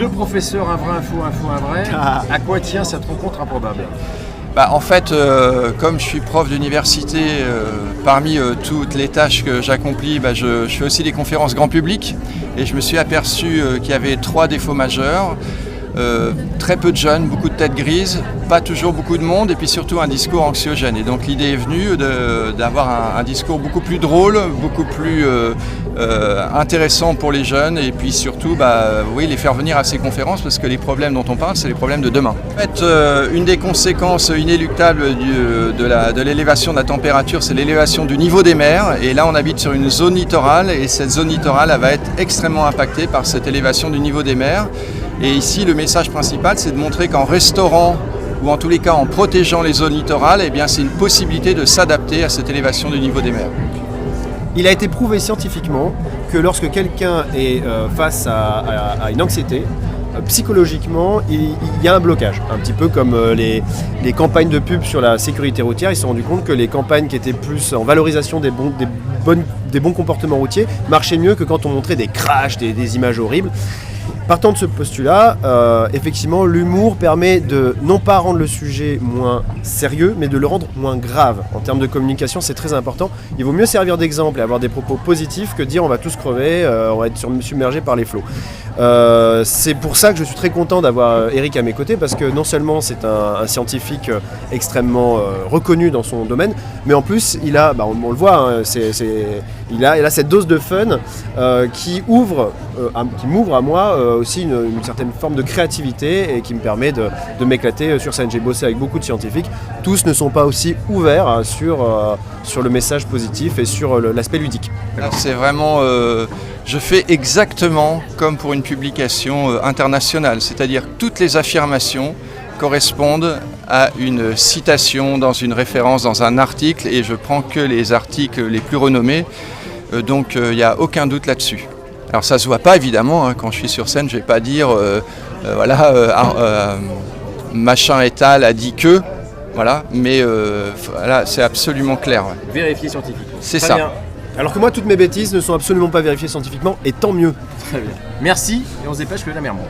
deux professeurs, un vrai, un faux, un vrai. À quoi tient cette rencontre improbable? En fait, comme je suis prof d'université, parmi toutes les tâches que j'accomplis, je fais aussi des conférences grand public et je me suis aperçu qu'il y avait 3 défauts majeurs. Très peu de jeunes, beaucoup de têtes grises, pas toujours beaucoup de monde et puis surtout un discours anxiogène. Et donc l'idée est venue d'avoir un discours beaucoup plus drôle, beaucoup plus intéressant pour les jeunes et puis surtout les faire venir à ces conférences parce que les problèmes dont on parle, c'est les problèmes de demain. En fait, une des conséquences inéluctables de l'élévation de la température, c'est l'élévation du niveau des mers. Et là, on habite sur une zone littorale et cette zone littorale elle va être extrêmement impactée par cette élévation du niveau des mers. Et ici, le message principal, c'est de montrer qu'en restaurant, ou en tous les cas en protégeant les zones littorales, c'est une possibilité de s'adapter à cette élévation du niveau des mers. Il a été prouvé scientifiquement que lorsque quelqu'un est face à une anxiété, psychologiquement, il y a un blocage. Un petit peu comme les campagnes de pub sur la sécurité routière, ils se sont rendus compte que les campagnes qui étaient plus en valorisation des bons comportements routiers marchaient mieux que quand on montrait des crashs, des images horribles. Partant de ce postulat, effectivement, l'humour permet de non pas rendre le sujet moins sérieux, mais de le rendre moins grave. En termes de communication, c'est très important. Il vaut mieux servir d'exemple et avoir des propos positifs que dire on va tous crever, on va être submergé par les flots. C'est pour ça que je suis très content d'avoir Eric à mes côtés, parce que non seulement c'est un scientifique extrêmement reconnu dans son domaine, mais en plus il a, on le voit, il a cette dose de fun qui m'ouvre à moi aussi une certaine forme de créativité et qui me permet de m'éclater sur scène. J'ai bossé avec beaucoup de scientifiques, tous ne sont pas aussi ouverts sur le message positif et sur l'aspect ludique. Alors, c'est vraiment, je fais exactement comme pour une publication internationale, c'est-à-dire que toutes les affirmations correspondent à une citation dans une référence, dans un article, et je prends que les articles les plus renommés, donc il n'y a aucun doute là-dessus. Alors ça se voit pas évidemment, quand je suis sur scène, je vais pas dire machin et tal a dit que, voilà, mais c'est absolument clair. Ouais. Vérifier scientifiquement. C'est Très ça. bien. Alors que moi, toutes mes bêtises ne sont absolument pas vérifiées scientifiquement, et tant mieux. Très bien. Merci, et on se dépêche que la mer monte.